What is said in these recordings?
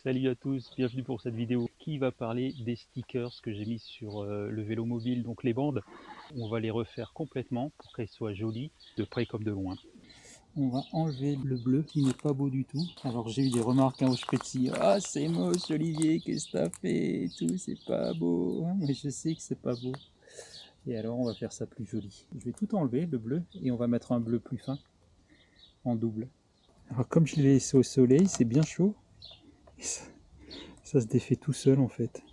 Salut à tous, bienvenue pour cette vidéo qui va parler des stickers que j'ai mis sur le vélo mobile, donc les bandes. On va les refaire complètement pour qu'elles soient jolies, de près comme de loin. On va enlever le bleu qui n'est pas beau du tout. Alors j'ai eu des remarques au Spetzi. Ah c'est moche Olivier, qu'est-ce que t'as fait et tout, c'est pas beau. Mais je sais que c'est pas beau. Et alors on va faire ça plus joli. Je vais tout enlever le bleu et on va mettre un bleu plus fin en double. Alors comme je l'ai laissé au soleil, c'est bien chaud. Ça se défait tout seul en fait.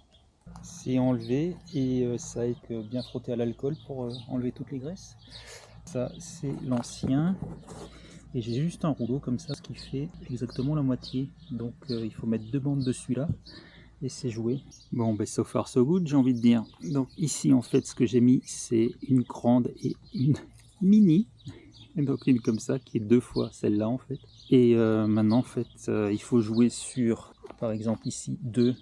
C'est enlevé et ça a été bien frotté à l'alcool pour enlever toutes les graisses. Ça c'est l'ancien et j'ai juste un rouleau comme ça, ce qui fait exactement la moitié. Donc il faut mettre deux bandes de celui-là et c'est joué. Bon ben so far so good j'ai envie de dire. Donc ici en fait ce que j'ai mis c'est une grande et une mini. Donc une comme ça qui est deux fois celle-là en fait. Et maintenant en fait il faut jouer sur par exemple ici deux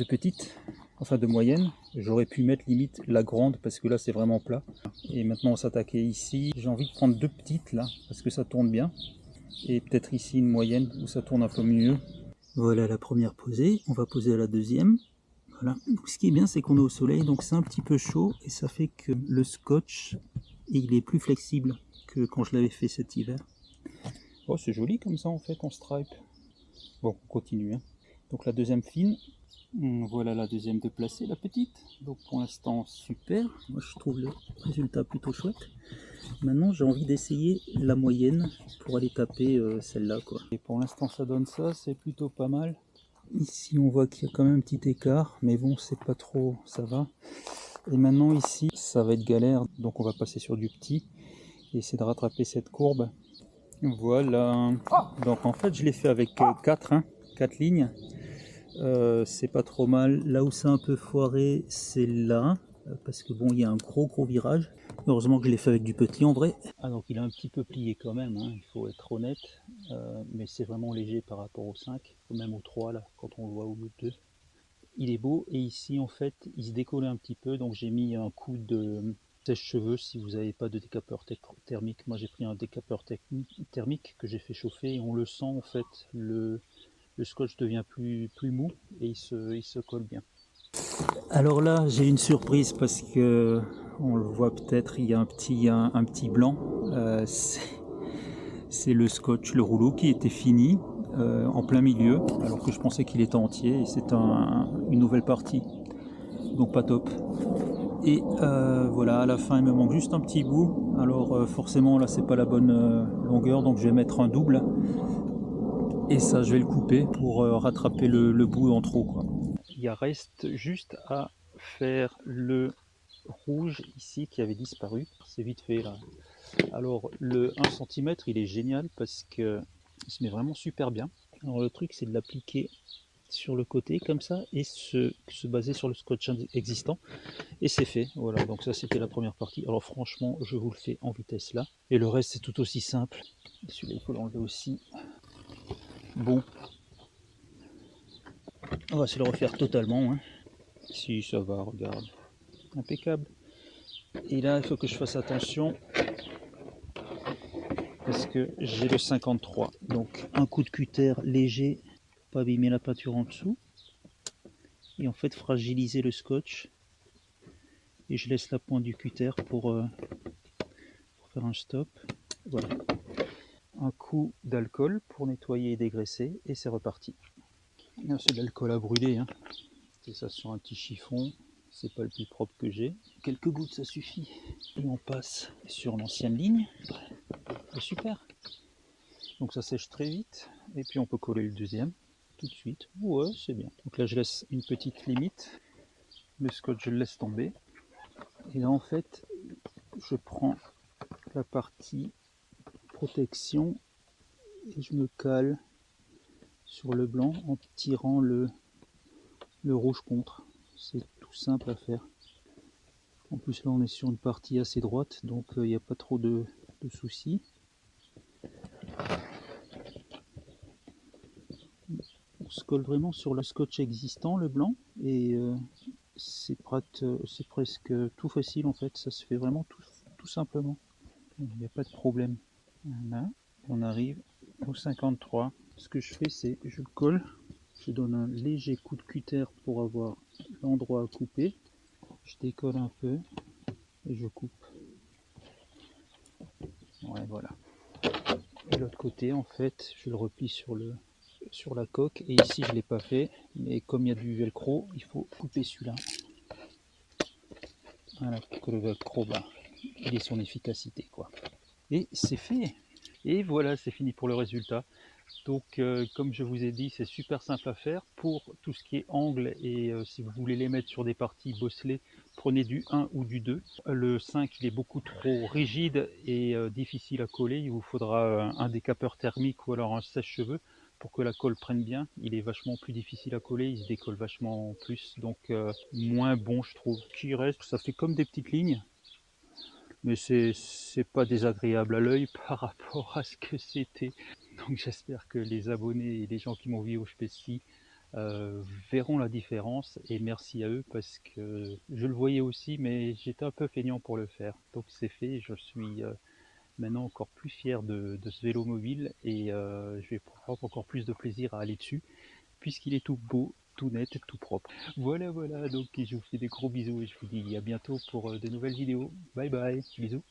petites, enfin de moyenne. J'aurais pu mettre limite la grande parce que là c'est vraiment plat. Et maintenant on s'attaquait ici. J'ai envie de prendre deux petites là parce que ça tourne bien. Et peut-être ici une moyenne où ça tourne un peu mieux. Voilà la première posée. On va poser la deuxième. Voilà. Donc, ce qui est bien c'est qu'on est au soleil donc c'est un petit peu chaud et ça fait que le scotch il est plus flexible que quand je l'avais fait cet hiver. Oh c'est joli comme ça en fait en stripe. Bon on continue hein. Donc la deuxième fine. Voilà la deuxième de placer, la petite. Donc pour l'instant super, moi je trouve le résultat plutôt chouette. Maintenant j'ai envie d'essayer la moyenne pour aller taper celle-là quoi. Et pour l'instant ça donne ça, c'est plutôt pas mal. Ici on voit qu'il y a quand même un petit écart, mais bon c'est pas trop, ça va. Et maintenant ici ça va être galère, donc on va passer sur du petit et essayer de rattraper cette courbe. Voilà, donc en fait je l'ai fait avec 4 lignes. C'est pas trop mal. Là où c'est un peu foiré, c'est là, parce que bon, il y a un gros virage. Heureusement que je l'ai fait avec du petit en vrai. Ah donc il est un petit peu plié quand même, hein, il faut être honnête, mais c'est vraiment léger par rapport au 5, ou même au 3 là, quand on le voit au lieu de 2. Il est beau et ici en fait il se décollait un petit peu, donc j'ai mis un coup de sèche-cheveux si vous n'avez pas de décapeur thermique. Moi j'ai pris un décapeur thermique que j'ai fait chauffer et on le sent en fait, le scotch devient plus mou et il se colle bien. Alors là j'ai une surprise parce que on le voit peut-être, il y a un petit blanc. C'est le scotch, le rouleau qui était fini en plein milieu alors que je pensais qu'il était entier et c'est une nouvelle partie. Donc pas top. Et voilà, à la fin il me manque juste un petit bout. Alors forcément là c'est pas la bonne longueur, donc je vais mettre un double. Et ça je vais le couper pour rattraper le bout en trop quoi. Il reste juste à faire le rouge ici qui avait disparu. C'est vite fait là. Alors le 1 cm il est génial parce que il se met vraiment super bien. Alors le truc c'est de l'appliquer sur le côté comme ça et se baser sur le scotch existant et c'est fait. Voilà, donc ça c'était la première partie. Alors franchement je vous le fais en vitesse là et le reste c'est tout aussi simple. Celui-là il faut l'enlever aussi. Bon, on va se le refaire totalement hein. Si ça va, regarde, impeccable. Et là il faut que je fasse attention parce que j'ai le 53, donc un coup de cutter léger pour pas abîmer la peinture en dessous et en fait fragiliser le scotch, et je laisse la pointe du cutter pour faire un stop. Voilà, un coup d'alcool pour nettoyer et dégraisser et c'est reparti. C'est de l'alcool à brûler hein. C'est ça sur un petit chiffon, c'est pas le plus propre que j'ai, quelques gouttes ça suffit. Et on passe sur l'ancienne ligne. Super, donc ça sèche très vite et puis on peut coller le deuxième tout de suite. Ouais c'est bien. Donc là je laisse une petite limite, le scotch je le laisse tomber et là en fait je prends la partie protection et je me cale sur le blanc en tirant le rouge contre. C'est tout simple à faire. En plus là on est sur une partie assez droite donc il n'y a pas trop de soucis. On se colle vraiment sur le scotch existant, le blanc, et c'est presque tout facile en fait, ça se fait vraiment tout simplement. Il n'y a pas de problème. Voilà, on arrive au 53. Ce que je fais c'est je le colle Je donne un léger coup de cutter pour avoir l'endroit à couper. Je décolle un peu et je coupe. Ouais, voilà. Et l'autre côté, en fait, je le replie sur la coque. Et ici, je ne l'ai pas fait, mais comme il y a du velcro, il faut couper celui-là. Voilà, pour que le velcro, il ait son efficacité, quoi. Et c'est fait. Et voilà, c'est fini pour le résultat. Donc, comme je vous ai dit, c'est super simple à faire. Pour tout ce qui est angle, et si vous voulez les mettre sur des parties bosselées, prenez du 1 ou du 2. Le 5, il est beaucoup trop rigide et difficile à coller. Il vous faudra un décapeur thermique ou alors un sèche-cheveux pour que la colle prenne bien. Il est vachement plus difficile à coller, il se décolle vachement plus, donc moins bon, je trouve. Qui reste, ça fait comme des petites lignes, mais c'est pas désagréable à l'œil par rapport à ce que c'était. Donc j'espère que les abonnés et les gens qui m'ont vu au Spéci verront la différence, et merci à eux parce que je le voyais aussi, mais j'étais un peu feignant pour le faire. Donc c'est fait, je suis maintenant encore plus fier de ce vélo mobile, et je vais prendre encore plus de plaisir à aller dessus puisqu'il est tout beau, tout net, tout propre. Voilà, voilà, donc je vous fais des gros bisous et je vous dis à bientôt pour de nouvelles vidéos. Bye bye, bisous.